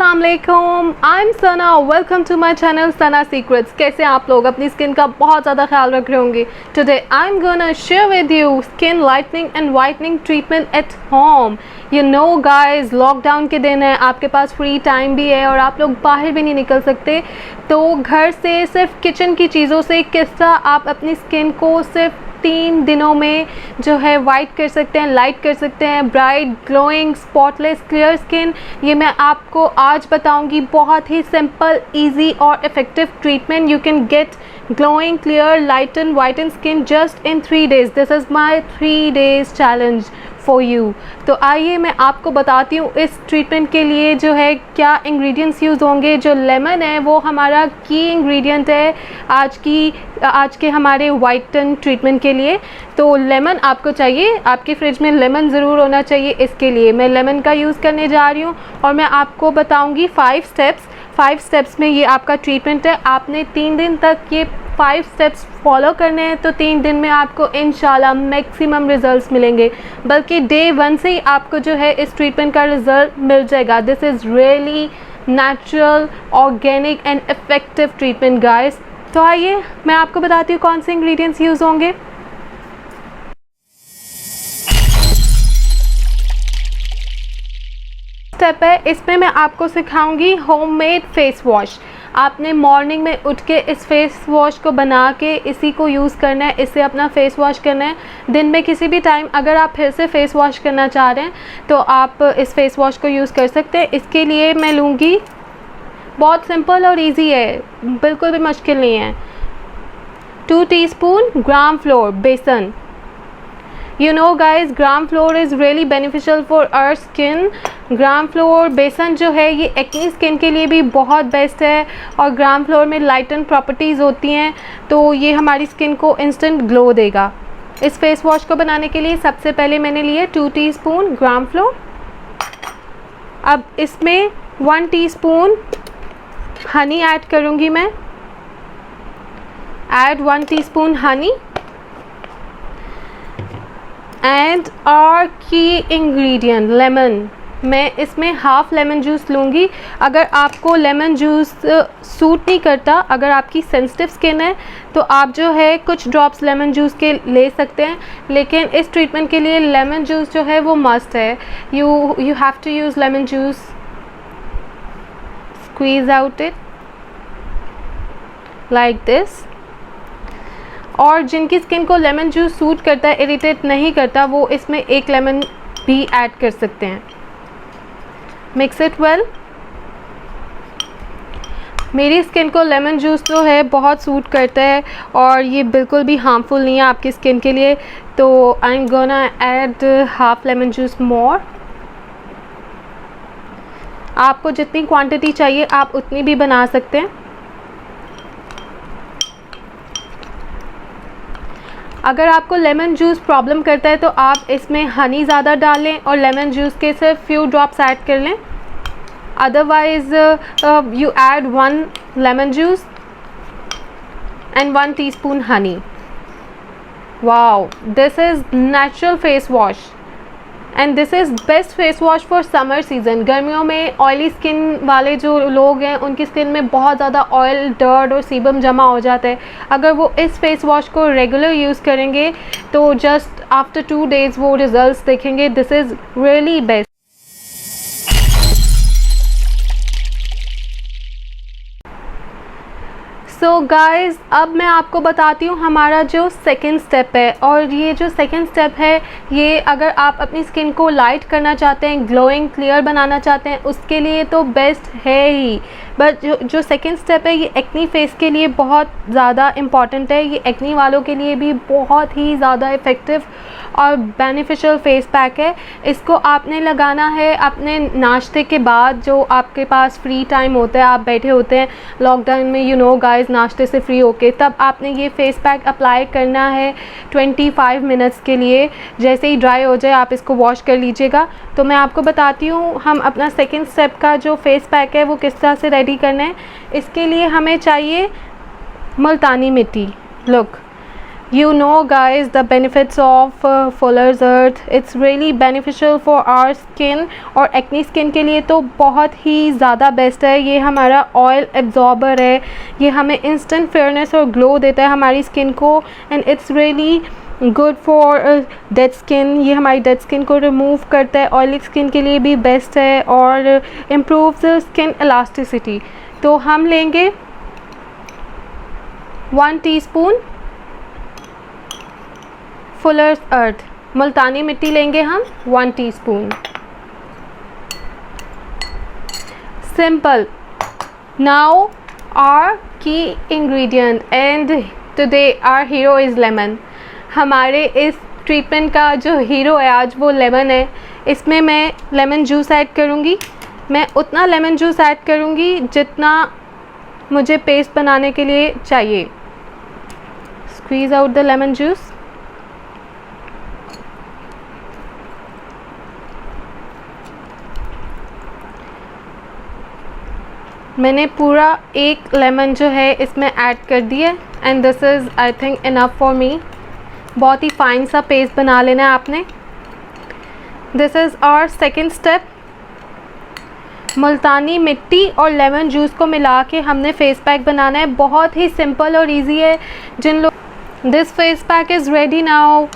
अस्सलाम वालेकुम, I am Sana. Welcome to my channel Sana secrets. कैसे आप लोग अपनी स्किन का बहुत ज़्यादा ख्याल रख रहे होंगे। Today I am gonna share with you skin lightening and whitening treatment at home. You know guys, lockdown के दिन है, आपके पास फ्री टाइम भी है और आप लोग बाहर भी नहीं निकल सकते, तो घर से सिर्फ किचन की चीज़ों से किस तरह आप अपनी स्किन को सिर्फ 3 दिनों में जो है वाइट कर सकते हैं, लाइट कर सकते हैं, bright glowing spotless clear skin, ये मैं आपको आज बताऊंगी। बहुत ही सिंपल, इजी और effective treatment. You can get glowing clear light and वाइटन skin just in 3 days। This is my 3 days challenge for you. तो आइए मैं आपको बताती हूँ इस ट्रीटमेंट के लिए जो है क्या इंग्रेडिएंट्स यूज़ होंगे। जो लेमन है वो हमारा की इंग्रेडिएंट है आज के हमारे वाइटन ट्रीटमेंट के लिए। तो लेमन आपको चाहिए, आपके फ्रिज में लेमन ज़रूर होना चाहिए। इसके लिए मैं लेमन का यूज़ करने जा रही हूँ और मैं आपको बताऊँगी 5 स्टेप्स में ये आपका ट्रीटमेंट है। आपने 3 दिन तक ये 5 स्टेप्स फॉलो करने हैं, तो 3 दिन में आपको इंशाल्लाह मैक्सिमम रिजल्ट्स मिलेंगे, बल्कि डे 1 से ही आपको जो है इस ट्रीटमेंट का रिजल्ट मिल जाएगा। This is really natural, organic and effective treatment guys. तो आइए मैं आपको बताती हूँ कौन से इंग्रेडिएंट्स यूज़ होंगे। स्टेप है, इसमें मैं आपको सिखाऊंगी होममेड फेस वॉश। आपने मॉर्निंग में उठ के इस फेस वॉश को बना के इसी को यूज़ करना है, इससे अपना फेस वॉश करना है। दिन में किसी भी टाइम अगर आप फिर से फेस वॉश करना चाह रहे हैं तो आप इस फेस वॉश को यूज़ कर सकते हैं। इसके लिए मैं लूँगी, बहुत सिंपल और इजी है, बिल्कुल भी मुश्किल नहीं है, 2 टीस्पून ग्राम फ्लोर बेसन। You know guys, gram flour is really beneficial for our skin. Gram flour बेसन जो है ये एक्नी स्किन के लिए भी बहुत बेस्ट है और ग्राम फ्लोर में लाइटन प्रॉपर्टीज़ होती हैं, तो ये हमारी स्किन को इंस्टेंट ग्लो देगा। इस फेस वॉश को बनाने के लिए सबसे पहले मैंने लिए 2 टीस्पून ग्राम फ्लोर। अब इसमें 1 टीस्पून हनी ऐड करूँगी मैं। ऐड 1 टीस्पून हनी एंड और की इंग्रेडिएंट लेमन। मैं इसमें हाफ़ लेमन जूस लूँगी। अगर आपको लेमन जूस सूट नहीं करता, अगर आपकी सेंसिटिव स्किन है तो आप जो है कुछ ड्रॉप्स लेमन जूस के ले सकते हैं, लेकिन इस ट्रीटमेंट के लिए लेमन जूस जो है वो मस्ट है। You have to use lemon juice, squeeze out it like this. और जिनकी स्किन को लेमन जूस सूट करता है, इरिटेट नहीं करता, वो इसमें 1 लेमन भी ऐड कर सकते हैं। Mix it well. मेरी स्किन को लेमन जूस जो है बहुत सूट करता है और ये बिल्कुल भी हार्मफुल नहीं है आपकी स्किन के लिए, तो I am gonna add half lemon juice more. आपको जितनी क्वांटिटी चाहिए आप उतनी भी बना सकते हैं। अगर आपको लेमन जूस प्रॉब्लम करता है तो आप इसमें हनी ज़्यादा डालें और लेमन जूस के सिर्फ फ्यू ड्रॉप्स ऐड कर लें। Otherwise you add 1 lemon juice and 1 teaspoon Honey. Wow, this is natural face wash and this is best face wash for summer season. गर्मियों में ऑयली स्किन वाले जो लोग हैं उनकी स्किन में बहुत ज़्यादा ऑयल, डर्ट और सीबम जमा हो जाता है। अगर वो इस फेस वॉश को रेगुलर यूज़ करेंगे तो जस्ट आफ्टर 2 days वो रिजल्ट्स देखेंगे। This is really best. So guys, अब मैं आपको बताती हूँ हमारा जो सेकंड स्टेप है। और ये जो सेकंड स्टेप है, ये अगर आप अपनी स्किन को लाइट करना चाहते हैं, ग्लोइंग क्लियर बनाना चाहते हैं, उसके लिए तो बेस्ट है ही। बट जो सेकंड स्टेप है ये एक्नी फेस के लिए बहुत ज़्यादा इम्पॉर्टेंट है। ये एक्नी वालों के लिए भी बहुत ही ज़्यादा इफ़ेक्टिव और बेनिफिशियल फेस पैक है। इसको आपने लगाना है अपने नाश्ते के बाद, जो आपके पास फ्री टाइम होता है, आप बैठे होते हैं लॉकडाउन में, यू नो गाइस, नाश्ते से फ्री होके, तब आपने ये फेस पैक अप्लाई करना है 25 मिनट्स के लिए। जैसे ही ड्राई हो जाए आप इसको वॉश कर लीजिएगा। तो मैं आपको बताती हूँ हम अपना सेकंड स्टेप का जो फेस पैक है वो किस तरह से रेडी करना है। इसके लिए हमें चाहिए मुल्तानी मिट्टी। Look, You know guys the benefits of Fuller's Earth. It's really beneficial for our skin और एक्नी स्किन के लिए तो बहुत ही ज़्यादा बेस्ट है. ये हमारा ऑयल एब्जॉर्बर है. ये हमें इंस्टेंट फेयरनेस और ग्लो देता है हमारी स्किन को. And it's really good for dead skin. ये हमारी डेड स्किन को रिमूव करता है. ऑयली स्किन के लिए भी बेस्ट है और इम्प्रूव्स स्किन इलास्टिसिटी. तो हम लेंगे 1 टीस्पून फुलर्स अर्थ मुल्तानी मिट्टी लेंगे हम 1 teaspoon. Simple. Now our key ingredient and today our hero is lemon. हमारे इस ट्रीटमेंट का जो हीरो है आज वो लेमन है. इसमें मैं लेमन जूस ऐड करूँगी. मैं उतना लेमन जूस ऐड करूँगी जितना मुझे पेस्ट बनाने के लिए चाहिए. Squeeze out the lemon juice. मैंने पूरा एक लेमन जो है इसमें ऐड कर दिया and this is I think enough for me. बहुत ही फाइन सा पेस्ट बना लेना है आपने. This is our second step. Multani mitti और लेमन जूस को मिला के हमने फेस पैक बनाना है. बहुत ही सिंपल और इजी है. जिन लोग this face pack is ready now.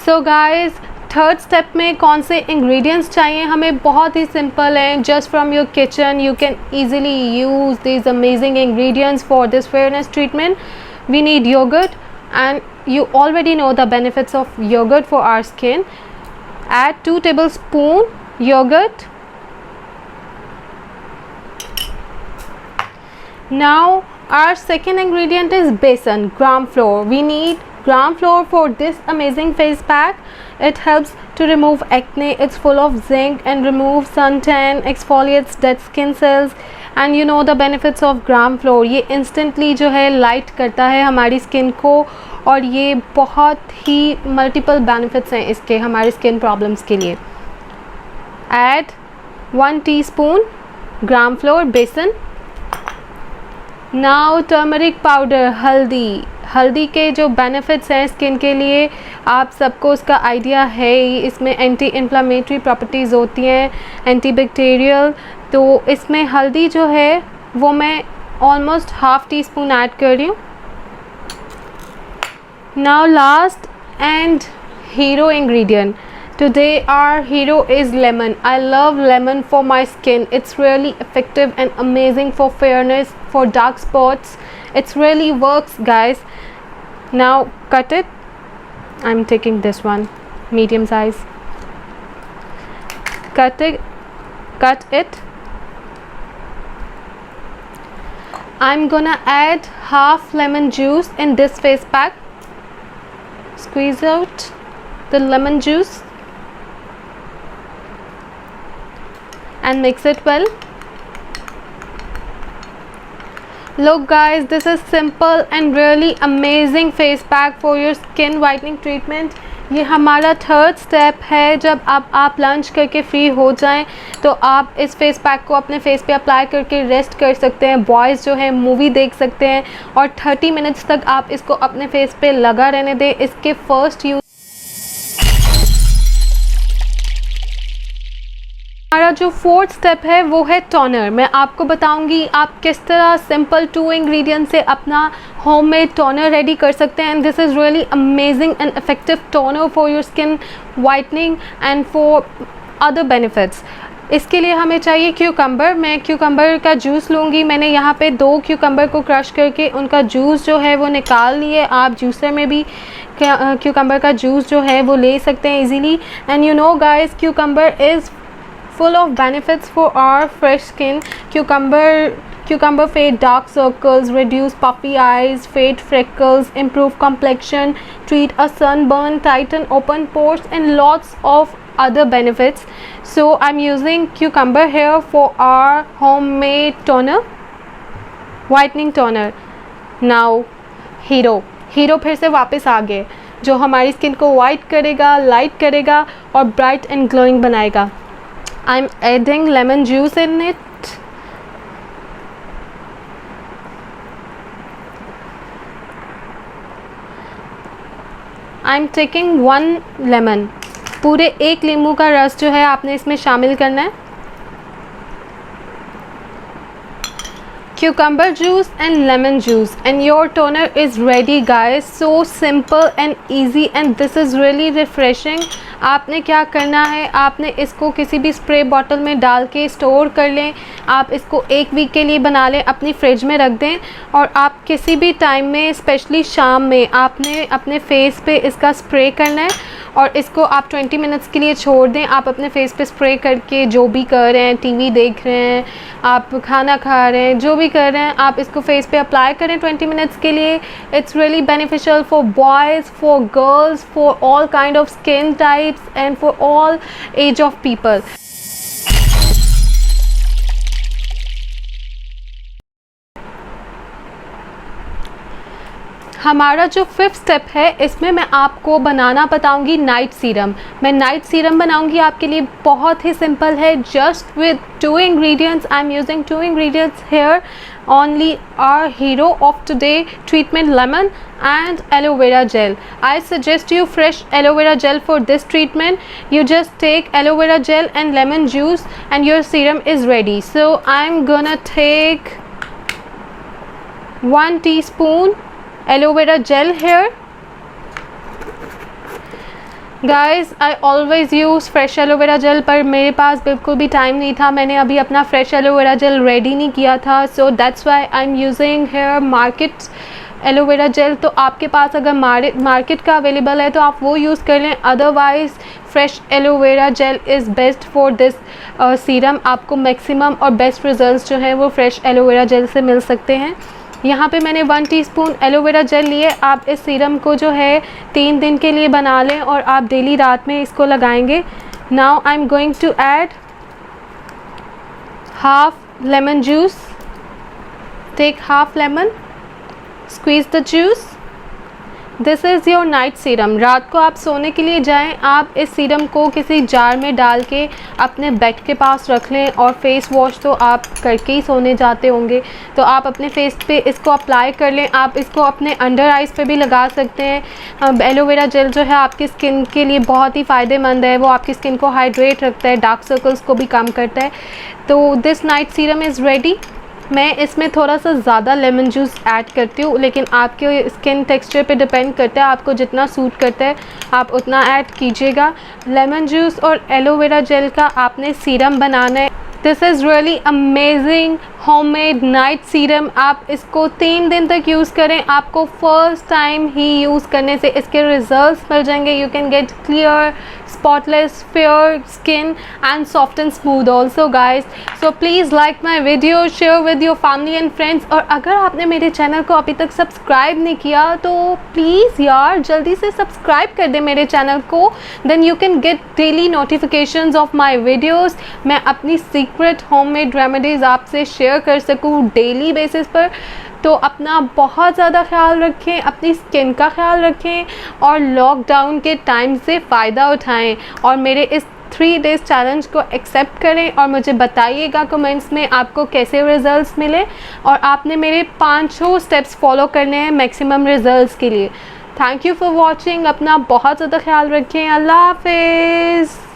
So guys third step में कौन से इंग्रेडिएंट्स चाहिए हमें. बहुत ही सिंपल है. Just from your kitchen you can easily use this amazing ingredients for this fairness treatment. We need yoghurt and you already know the benefits of yogurt for our skin. Add 2 tablespoon yogurt. Now our second ingredient is besan, gram flour. We need gram flour for this amazing face pack. It helps to remove acne. It's full of zinc and removes suntan, exfoliates dead skin cells. And you know the benefits of gram floor. ये instantly जो है light करता है हमारी skin को और ये बहुत ही मल्टीपल बेनिफिट्स हैं इसके हमारी स्किन प्रॉब्लम्स के लिए. ऐड 1 टीस्पून ग्राम फ्लोर बेसन. नाउ टर्मरिक पाउडर, हल्दी. हल्दी के जो बेनिफिट्स हैं स्किन के लिए आप सबको उसका आइडिया है ही. इसमें एंटी इन्फ्लामेटरी प्रॉपर्टीज़ होती हैं, एंटी बैक्टीरियल. तो इसमें हल्दी जो है वो मैं almost half tea spoon add कर रही हूँ. Now last and hero ingredient. Today our hero is lemon. I love lemon for my skin. It's really effective and amazing for fairness, for dark spots. It really works guys. Now cut it. I'm taking this one, medium size. Cut it. I'm gonna add half lemon juice in this face pack. Squeeze out the lemon juice and mix it well. Look guys, this is simple and really amazing face pack for your skin whitening treatment. ये हमारा third step है. जब आप lunch करके free हो जाएं तो आप इस फेस पैक को अपने फेस पे अप्लाई करके रेस्ट कर सकते हैं. बॉयज़ जो है मूवी देख सकते हैं और 30 मिनट्स तक आप इसको अपने फेस पे लगा रहने दें. इसके फर्स्ट यूज हमारा जो फोर्थ स्टेप है वो है टोनर. मैं आपको बताऊंगी आप किस तरह सिंपल 2 इंग्रेडिएंट से अपना होममेड टोनर रेडी कर सकते हैं. And this is really amazing and effective toner for your skin whitening and for other benefits. इसके लिए हमें चाहिए क्यूकम्बर. मैं क्यूकम्बर का जूस लूँगी. मैंने यहाँ पे 2 क्यूकम्बर को क्रश करके उनका जूस जो है वो निकाल लिए. आप जूसर में भी क्यूकम्बर का जूस जो है वो ले सकते हैं easily. And you know guys, cucumber is full of benefits for our fresh skin. Cucumber fade dark circles, reduce puffy eyes, fade freckles, improve complexion, treat a sunburn, tighten open pores and lots of other benefits. So I'm using cucumber here for our homemade toner, whitening toner. Now hero फिर से वापस आ गए जो हमारी skin को white करेगा, light करेगा और ब्राइट एंड ग्लोइंग बनाएगा. I'm adding lemon juice in it. I am taking 1 lemon, पूरे 1 नींबू का रस जो है आपने इसमें शामिल करना है। cucumber juice and lemon juice and your toner is ready guys. So simple and easy and this is really refreshing. आपने क्या करना है, आपने इसको किसी भी स्प्रे बॉटल में डाल के स्टोर कर लें। आप इसको 1 वीक के लिए बना लें, अपनी फ्रिज में रख दें और आप किसी भी टाइम में, स्पेशली शाम में, आपने अपने फेस पे इसका स्प्रे करना है और इसको आप 20 मिनट्स के लिए छोड़ दें। आप अपने फेस पे स्प्रे करके जो भी कर रहे हैं, टीवी देख रहे हैं, आप खाना खा रहे हैं, जो भी कर रहे हैं, आप इसको फेस पे अप्लाई करें 20 मिनट्स के लिए। It's really beneficial for boys, for girls, for all kind of skin types and for all age of people. हमारा जो 5th स्टेप है, इसमें मैं आपको बनाना बताऊंगी नाइट सीरम। मैं नाइट सीरम बनाऊंगी आपके लिए, बहुत ही सिंपल है। Just with 2 ingredients, I am using 2 ingredients here only, our hero of today treatment, lemon and aloe vera gel. I suggest you fresh aloe vera gel for this treatment. You just take aloe vera gel and lemon juice and your serum is ready. So I'm gonna take 1 teaspoon aloe vera gel here. Guys I always use fresh aloe vera gel, पर मेरे पास बिल्कुल भी time नहीं था, मैंने अभी अपना fresh aloe vera gel ready नहीं किया था। So that's why I am using hair market aloe vera gel. तो आपके पास अगर मार्केट का अवेलेबल है तो आप वो यूज़ कर लें, otherwise fresh aloe vera gel is best for this serum. आपको मैक्सिमम और बेस्ट रिजल्ट्स जो हैं वो फ्रेश एलोवेरा जेल से मिल सकते हैं। यहाँ पे मैंने 1 टीस्पून एलोवेरा जेल लिए। आप इस सीरम को जो है 3 दिन के लिए बना लें और आप डेली रात में इसको लगाएंगे। Now I am going to add half lemon juice. Take half lemon, squeeze the juice. This is your night serum. रात को आप सोने के लिए जाएं, आप इस सीरम को किसी जार में डाल के अपने बेड के पास रख लें और फेस वॉश तो आप करके ही सोने जाते होंगे, तो आप अपने फेस पे इसको अप्लाई कर लें। आप इसको अपने अंडर आइज़ पे भी लगा सकते हैं। एलोवेरा जेल जो है आपकी स्किन के लिए बहुत ही फ़ायदेमंद है, वो आपकी स्किन को हाइड्रेट रखता है, डार्क सर्कल्स को भी कम करता है। तो this night serum is ready. मैं इसमें थोड़ा सा ज़्यादा लेमन जूस ऐड करती हूँ, लेकिन आपके स्किन टेक्सचर पे डिपेंड करता है, आपको जितना सूट करता है आप उतना ऐड कीजिएगा। लेमन जूस और एलोवेरा जेल का आपने सीरम बनाना है। This is really amazing homemade night serum. आप इसको 3 दिन तक यूज़ करें, आपको फर्स्ट टाइम ही यूज़ करने से इसके रिजल्ट्स मिल जाएंगे। You can get clear, spotless, fair skin and soft and smooth also guys. So please like my video, share with your family and friends. और अगर आपने मेरे चैनल को अभी तक सब्सक्राइब नहीं किया तो प्लीज़ यार जल्दी से सब्सक्राइब कर दें मेरे चैनल को। Then you can get daily notifications of my videos. मैं अपनी सीक्रेट होममेड रेमेडीज़ आपसे शेयर कर सकूँ डेली बेसिस पर। तो अपना बहुत ज़्यादा ख्याल रखें, अपनी स्किन का ख्याल रखें और लॉकडाउन के टाइम से फ़ायदा उठाएं और मेरे इस 3 डेज़ चैलेंज को एक्सेप्ट करें और मुझे बताइएगा कमेंट्स में आपको कैसे रिज़ल्ट्स मिले। और आपने मेरे 5 स्टेप्स फॉलो करने हैं मैक्सिमम रिज़ल्ट्स के लिए। Thank you for watching. अपना बहुत ज़्यादा ख्याल रखें। अल्लाह हाफिज़।